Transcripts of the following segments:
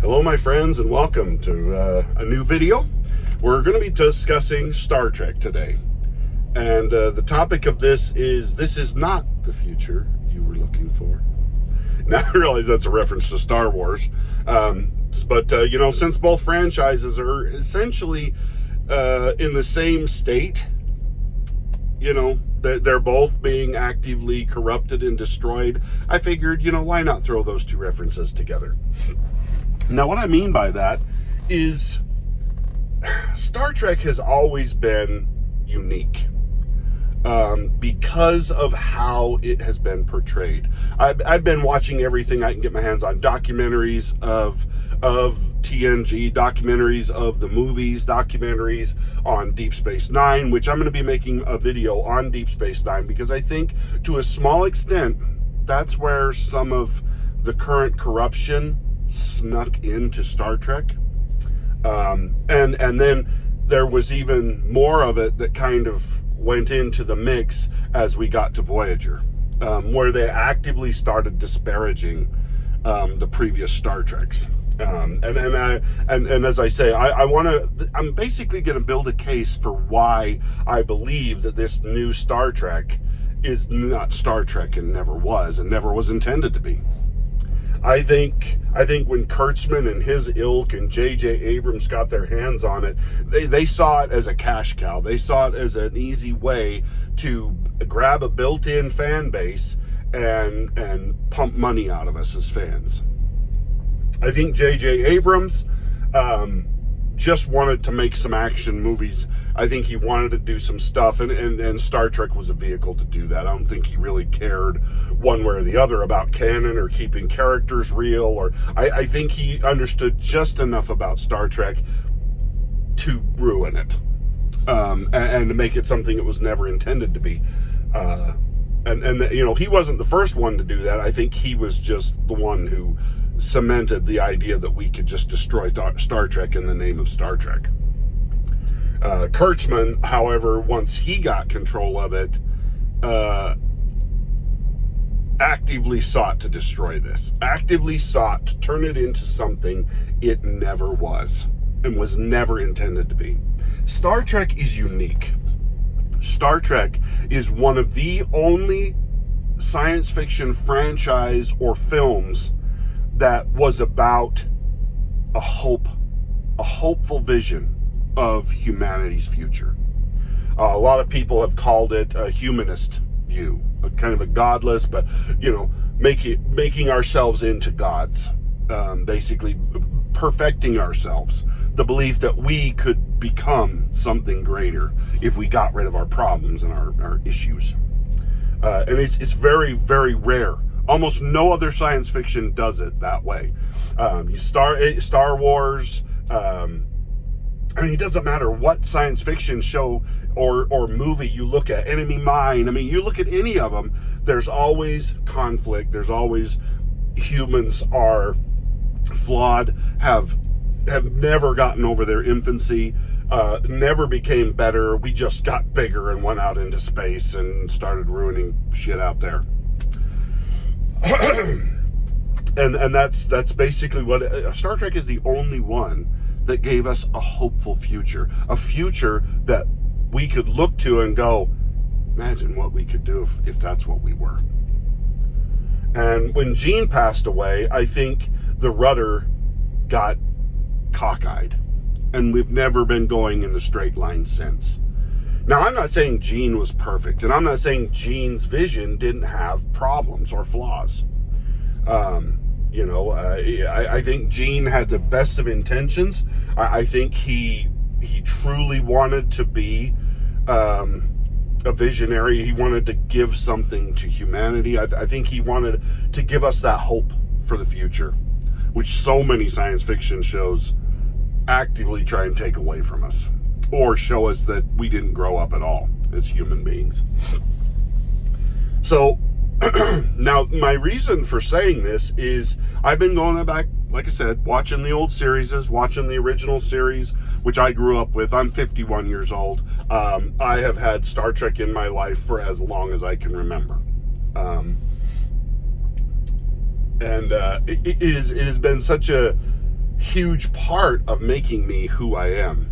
Hello my friends, and welcome to a new video. We're going to be discussing Star Trek today. And the topic of this is not the future you were looking for. Now I realize that's a reference to Star Wars. But since both franchises are essentially in the same state, they're both being actively corrupted and destroyed, I figured, why not throw those two references together? Now, what I mean by that is Star Trek has always been unique because of how it has been portrayed. I've been watching everything I can get my hands on, documentaries of TNG, documentaries of the movies, documentaries on Deep Space Nine, which I'm going to be making a video on Deep Space Nine because I think to a small extent that's where some of the current corruption snuck into Star Trek. And then there was even more of it that kind of went into the mix as we got to Voyager, where they actively started disparaging the previous Star Treks. And as I say, I'm basically going to build a case for why I believe that this new Star Trek is not Star Trek and never was intended to be. I think when Kurtzman and his ilk and J.J. Abrams got their hands on it, they saw it as a cash cow. They saw it as an easy way to grab a built-in fan base and pump money out of us as fans. I think J.J. Abrams just wanted to make some action movies. I think he wanted to do some stuff, and Star Trek was a vehicle to do that. I don't think he really cared one way or the other about canon or keeping characters real, or I think he understood just enough about Star Trek to ruin it, and to make it something it was never intended to be. He wasn't the first one to do that. I think he was just the one who cemented the idea that we could just destroy Star Trek in the name of Star Trek. Kurtzman, however, once he got control of it, actively sought to destroy this, actively sought to turn it into something it never was and was never intended to be. Star Trek is unique. Star Trek is one of the only science fiction franchise or films that was about a hopeful vision of humanity's future. A lot of people have called it a humanist view, kind of a godless, but making ourselves into gods, basically perfecting ourselves. The belief that we could become something greater if we got rid of our problems and our issues. And it's very, very rare. Almost no other science fiction does it that way. Star Wars, it doesn't matter what science fiction show or movie you look at, Enemy Mine, you look at any of them, there's always conflict, there's always humans are flawed, have never gotten over their infancy, never became better, we just got bigger and went out into space and started ruining shit out there. and that's basically what Star Trek is. The only one that gave us a hopeful future, a future that we could look to and go, imagine what we could do if that's what we were. And when Gene passed away, I think the rudder got cockeyed, and we've never been going in a straight line since. Now, I'm not saying Gene was perfect, and I'm not saying Gene's vision didn't have problems or flaws. I think Gene had the best of intentions. I think he truly wanted to be a visionary. He wanted to give something to humanity. I think he wanted to give us that hope for the future, which so many science fiction shows actively try and take away from us, or show us that we didn't grow up at all as human beings. So now my reason for saying this is I've been going back, like I said, watching the old series, watching the original series, which I grew up with. I'm 51 years old. I have had Star Trek in my life for as long as I can remember. It has been such a huge part of making me who I am,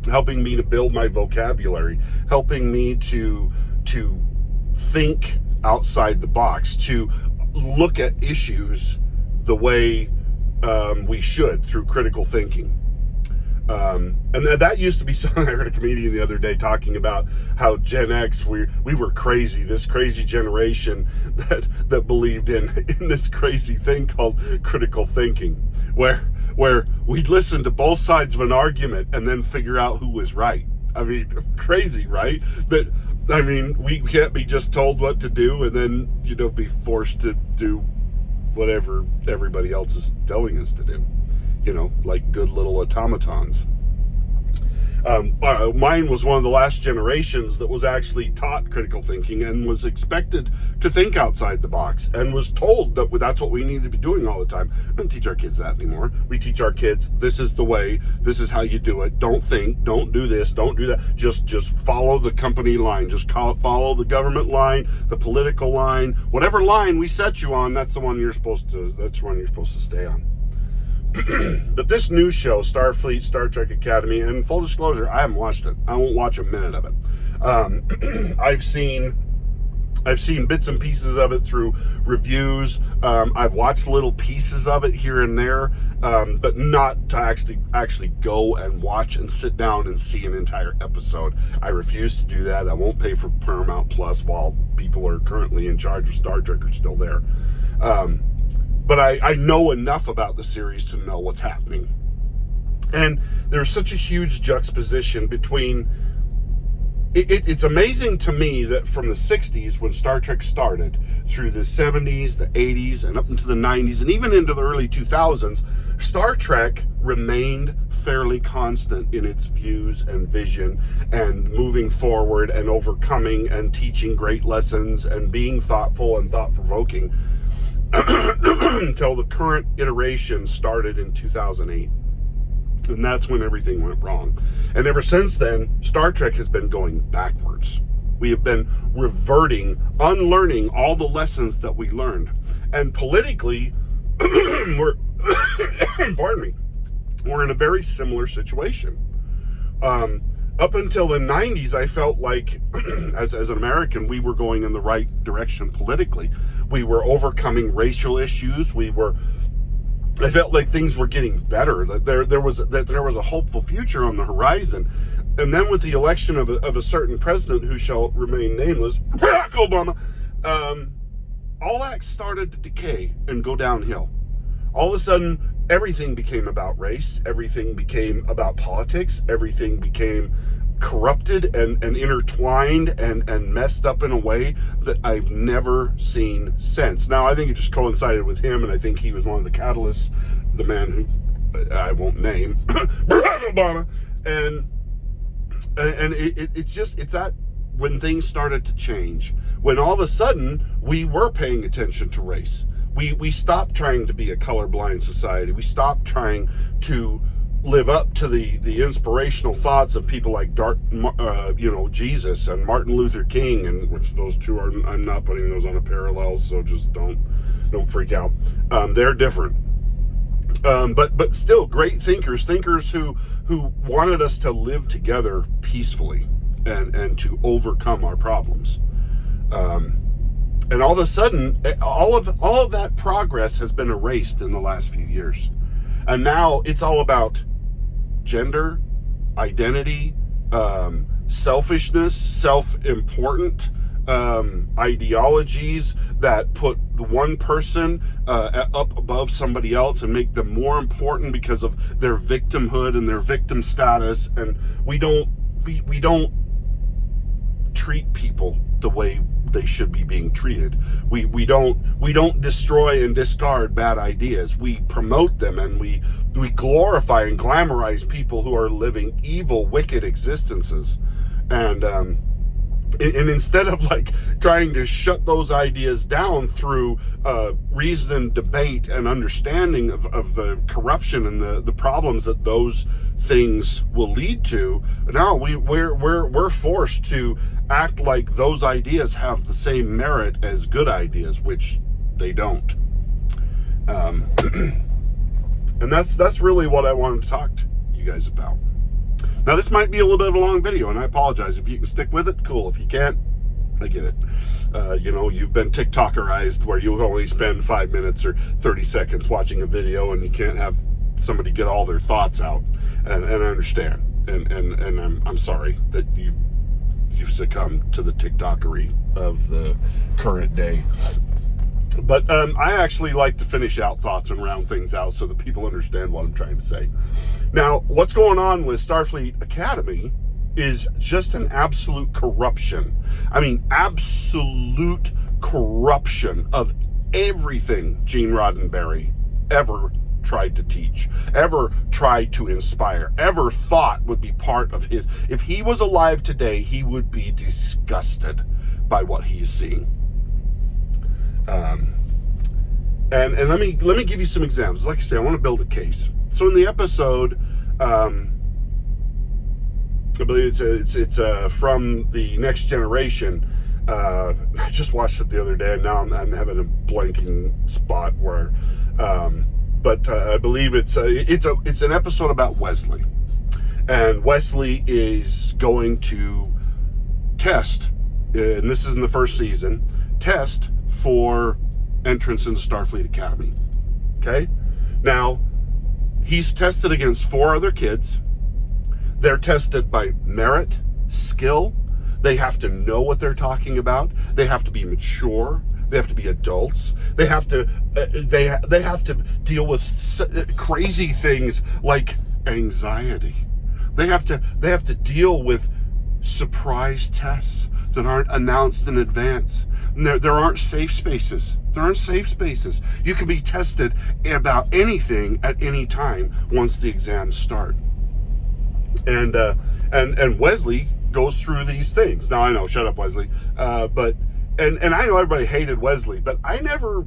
helping me to build my vocabulary, helping me to think outside the box, to look at issues the way we should, through critical thinking. And that used to be something I heard a comedian the other day talking about, how Gen X, we were crazy, this crazy generation that believed in this crazy thing called critical thinking, where we'd listen to both sides of an argument and then figure out who was right. I mean, crazy, right? We can't be just told what to do and then, be forced to do whatever everybody else is telling us to do, like good little automatons. Mine was one of the last generations that was actually taught critical thinking and was expected to think outside the box, and was told that that's what we need to be doing all the time. We don't teach our kids that anymore. We teach our kids, this is the way, this is how you do it. Don't think, don't do this, don't do that. Just follow the company line. Just follow the government line, the political line, whatever line we set you on. That's the one you're supposed to stay on. But this new show, Starfleet, Star Trek Academy, and full disclosure, I haven't watched it. I won't watch a minute of it. I've seen bits and pieces of it through reviews. I've watched little pieces of it here and there, but not to actually go and watch and sit down and see an entire episode. I refuse to do that. I won't pay for Paramount Plus while people are currently in charge of Star Trek are still there. But I know enough about the series to know what's happening. And there's such a huge juxtaposition between... It's amazing to me that from the 60s, when Star Trek started, through the 70s, the 80s, and up into the 90s, and even into the early 2000s, Star Trek remained fairly constant in its views and vision, and moving forward and overcoming and teaching great lessons and being thoughtful and thought-provoking until the current iteration started in 2008. And that's when everything went wrong. And ever since then, Star Trek has been going backwards. We have been reverting, unlearning all the lessons that we learned. And politically, we're in a very similar situation. Up until the 90s, I felt like, as an American, we were going in the right direction politically. We were overcoming racial issues. I felt like things were getting better, that there was a hopeful future on the horizon. And then with the election of a certain president who shall remain nameless, Barack Obama, all that started to decay and go downhill. All of a sudden, everything became about race, everything became about politics, everything became corrupted and intertwined and messed up in a way that I've never seen since. Now, I think it just coincided with him, and I think he was one of the catalysts, the man who I won't name, Barack Obama, and it's that when things started to change, when all of a sudden we were paying attention to race. We stopped trying to be a colorblind society. We stopped trying to live up to the inspirational thoughts of people like Jesus and Martin Luther King, and which those two are, I'm not putting those on a parallel, so just don't freak out. They're different. But still great thinkers who wanted us to live together peacefully and to overcome our problems. And all of a sudden, all of that progress has been erased in the last few years. And now it's all about gender, identity, selfishness, self-important ideologies that put the one person up above somebody else and make them more important because of their victimhood and their victim status. And we don't treat people the way they should be being treated. We don't destroy and discard bad ideas. We promote them, and we glorify and glamorize people who are living evil, wicked existences. And instead of like trying to shut those ideas down through reason, debate, and understanding of the corruption and the problems that those things will lead to, now we're forced to act like those ideas have the same merit as good ideas, which they don't. And that's really what I wanted to talk to you guys about. Now, this might be a little bit of a long video, and I apologize. If you can stick with it, cool. If you can't, I get it. You've been TikTokerized where you only spend 5 minutes or 30 seconds watching a video, and you can't have somebody get all their thoughts out. And I understand. And I'm sorry that you've succumbed to the TikTokery of the current day. But I actually like to finish out thoughts and round things out so that people understand what I'm trying to say. Now, what's going on with Starfleet Academy is just an absolute corruption. I mean, absolute corruption of everything Gene Roddenberry ever tried to teach, ever tried to inspire, ever thought would be part of his. If he was alive today, he would be disgusted by what he's seeing. And let me give you some examples. Like I say, I want to build a case. So in the episode, I believe it's from the Next Generation. I just watched it the other day, and now I'm having a blanking spot where, but I believe it's an episode about Wesley, and Wesley is going to test, and this is in the first season, test for entrance into Starfleet Academy. Okay? Now, he's tested against 4 other kids. They're tested by merit, skill. They have to know what they're talking about. They have to be mature. They have to be adults. They have to they have to deal with crazy things like anxiety. They have to deal with surprise tests that aren't announced in advance. And there aren't safe spaces. There aren't safe spaces. You can be tested about anything at any time once the exams start. And Wesley goes through these things. Now I know, shut up, Wesley. But I know everybody hated Wesley, but I never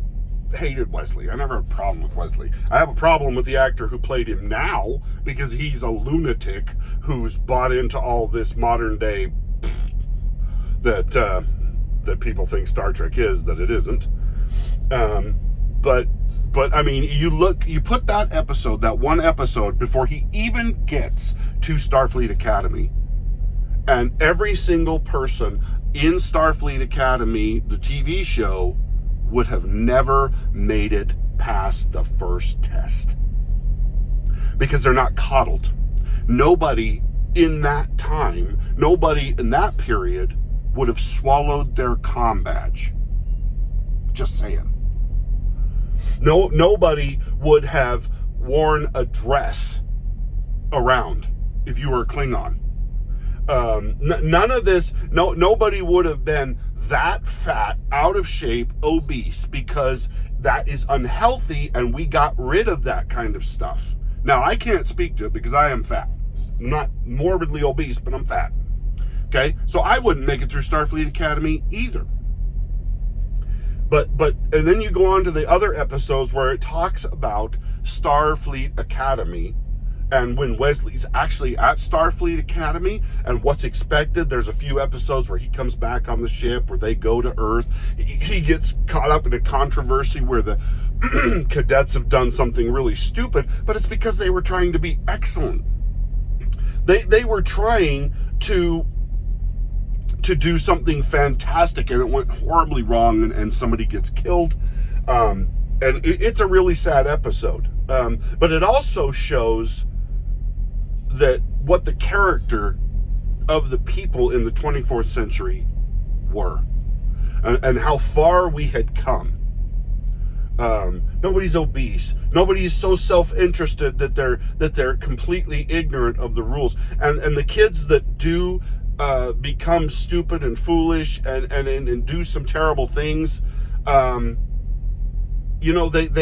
hated Wesley. I never had a problem with Wesley. I have a problem with the actor who played him now because he's a lunatic who's bought into all this modern day that people think Star Trek is, that it isn't. But I mean, you put that episode, that one episode, before he even gets to Starfleet Academy, and every single person in Starfleet Academy, the TV show, would have never made it past the first test. Because they're not coddled. Nobody in that time, nobody in that period would have swallowed their comm badge. Just saying. Nobody would have worn a dress around if you were a Klingon. None of this, nobody would have been that fat, out of shape, obese, because that is unhealthy, and we got rid of that kind of stuff. Now, I can't speak to it because I am fat. I'm not morbidly obese, but I'm fat. Okay? So I wouldn't make it through Starfleet Academy either. But and then you go on to the other episodes where it talks about Starfleet Academy, and when Wesley's actually at Starfleet Academy and what's expected. There's a few episodes where he comes back on the ship, where they go to Earth. He gets caught up in a controversy where the cadets have done something really stupid, but it's because they were trying to be excellent. They were trying to do something fantastic, and it went horribly wrong, and somebody gets killed. And it's a really sad episode. But it also shows that what the character of the people in the 24th century were, and how far we had come. Nobody's obese. Nobody's so self-interested that they're completely ignorant of the rules. And the kids that do become stupid and foolish and do some terrible things, they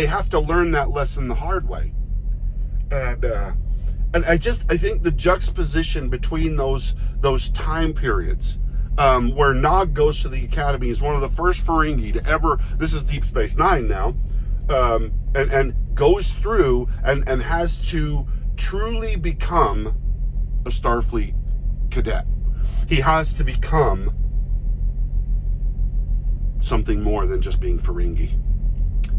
have to learn that lesson the hard way. And I think the juxtaposition between those time periods, where Nog goes to the Academy, is one of the first Ferengi to ever, this is Deep Space Nine now, and goes through and has to truly become a Starfleet cadet. He has to become something more than just being Ferengi.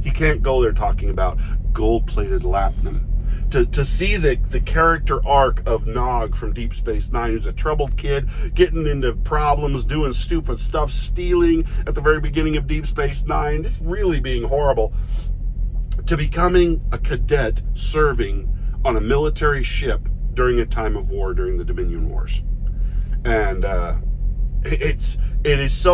He can't go there talking about gold-plated latinum. to see the character arc of Nog from Deep Space Nine, who's a troubled kid, getting into problems, doing stupid stuff, stealing at the very beginning of Deep Space Nine, just really being horrible, to becoming a cadet serving on a military ship during a time of war, during the Dominion Wars. And it is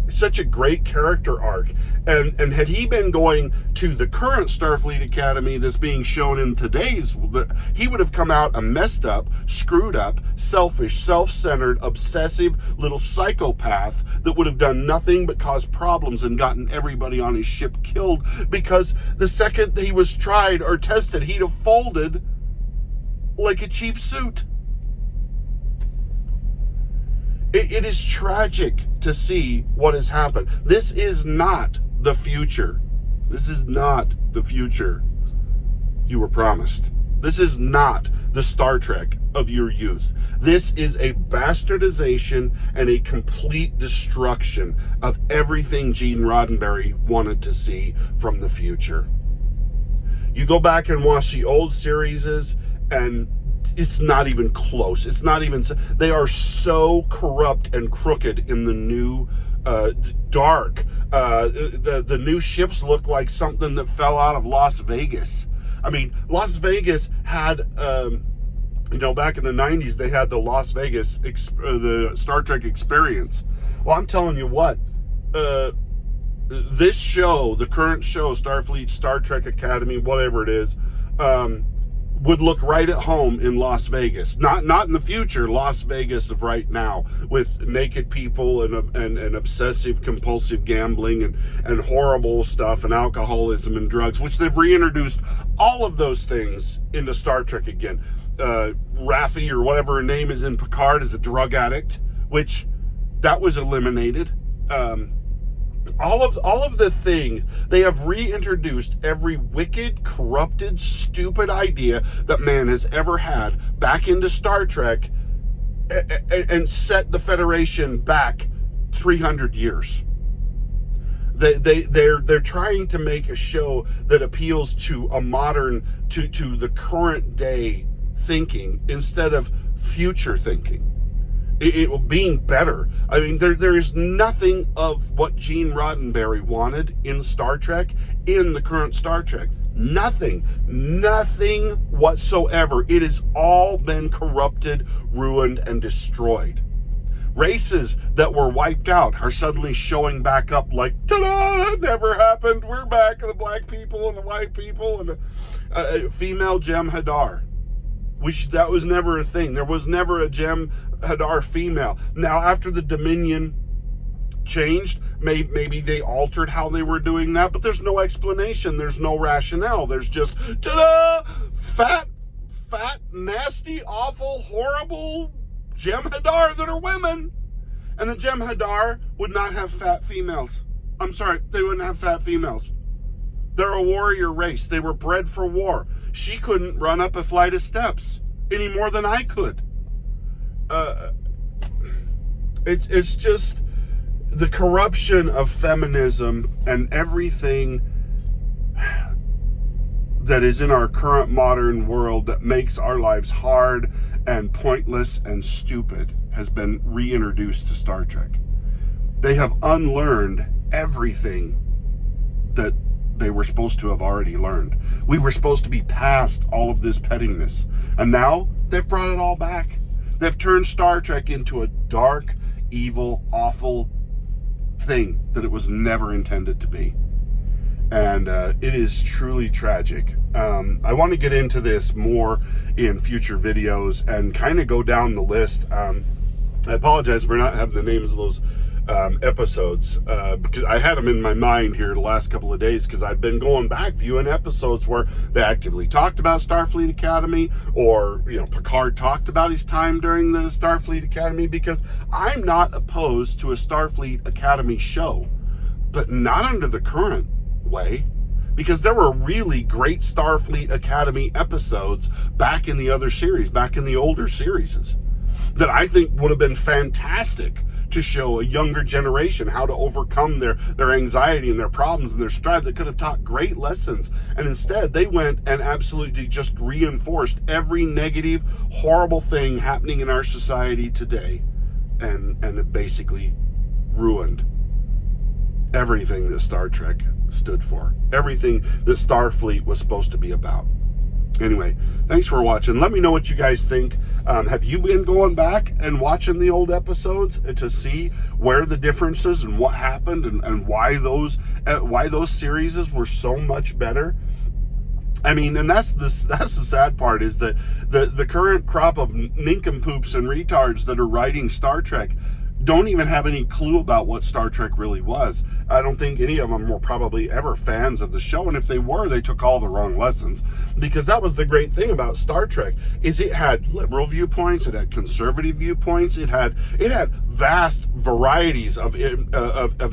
such a great character arc. And had he been going to the current Starfleet Academy that's being shown in today's, he would have come out a messed up, screwed up, selfish, self-centered, obsessive little psychopath that would have done nothing but cause problems and gotten everybody on his ship killed, because the second he was tried or tested, he'd have folded like a cheap suit. It is tragic to see what has happened. This is not the future. This is not the future you were promised. This is not the Star Trek of your youth. This is a bastardization and a complete destruction of everything Gene Roddenberry wanted to see from the future. You go back and watch the old series, and it's not even close. It's not even, they are so corrupt and crooked in the new dark. The new ships look like something that fell out of Las Vegas. I mean, Las Vegas had, back in the 90s, they had the Las Vegas, the Star Trek experience. Well, I'm telling you what, this show, the current show, Starfleet, Star Trek Academy, whatever it is, would look right at home in Las Vegas. Not in the future, Las Vegas of right now, with naked people and obsessive compulsive gambling and horrible stuff and alcoholism and drugs, which they've reintroduced all of those things into Star Trek again. Raffi, or whatever her name is in Picard, is a drug addict, which that was eliminated. All of the thing, they have reintroduced every wicked, corrupted, stupid idea that man has ever had back into Star Trek, and set the Federation back 300 years. They're trying to make a show that appeals to a modern, to the current day thinking instead of future thinking. It being better. I mean, there is nothing of what Gene Roddenberry wanted in Star Trek in the current Star Trek. Nothing whatsoever. It has all been corrupted, ruined, and destroyed. Races that were wiped out are suddenly showing back up like, ta-da, it never happened. We're back, the black people and the white people, and a female Jem'Hadar. That was never a thing. There was never a Jem'Hadar female. Now, after the Dominion changed, maybe they altered how they were doing that, but there's no explanation. There's no rationale. There's just, ta-da, fat, nasty, awful, horrible Jem'Hadar that are women. And the Jem'Hadar would not have fat females. I'm sorry, they wouldn't have fat females. They're a warrior race. They were bred for war. She couldn't run up a flight of steps any more than I could. It's just the corruption of feminism and everything that is in our current modern world that makes our lives hard and pointless and stupid has been reintroduced to Star Trek. They have unlearned everything that they were supposed to have already learned. We were supposed to be past all of this pettiness. And now they've brought it all back. They've turned Star Trek into a dark, evil, awful thing that it was never intended to be. And it is truly tragic. I want to get into this more in future videos and kind of go down the list. I apologize for not having the names of those episodes, because I had them in my mind here the last couple of days, because I've been going back viewing episodes where they actively talked about Starfleet Academy, or Picard talked about his time during the Starfleet Academy, because I'm not opposed to a Starfleet Academy show, but not under the current way, because there were really great Starfleet Academy episodes back in the other series, back in the older series, that I think would have been fantastic to show a younger generation how to overcome their anxiety and their problems and their strife, that could have taught great lessons. And instead, they went and absolutely just reinforced every negative, horrible thing happening in our society today. And it basically ruined everything that Star Trek stood for, everything that Starfleet was supposed to be about. Anyway, thanks for watching. Let me know what you guys think. Have you been going back and watching the old episodes to see where the differences and what happened and why those series were so much better? I mean, and that's the sad part, is that the current crop of nincompoops and retards that are writing Star Trek don't even have any clue about what Star Trek really was. I don't think any of them were probably ever fans of the show, and if they were, they took all the wrong lessons, because that was the great thing about Star Trek, is it had liberal viewpoints, it had conservative viewpoints, it had vast varieties of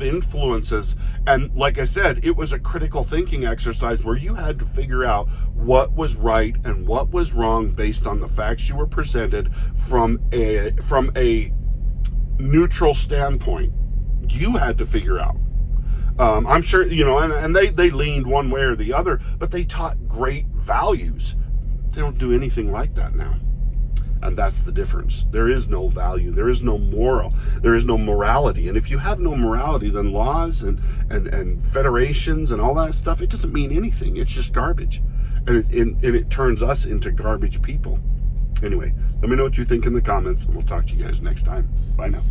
influences, and like I said, it was a critical thinking exercise where you had to figure out what was right and what was wrong based on the facts you were presented from a neutral standpoint. You had to figure out. I'm sure, and they leaned one way or the other, but they taught great values. They don't do anything like that now. And that's the difference. There is no value. There is no moral. There is no morality. And if you have no morality, then laws and federations and all that stuff, it doesn't mean anything. It's just garbage. And it turns us into garbage people. Anyway, let me know what you think in the comments, and we'll talk to you guys next time. Bye now.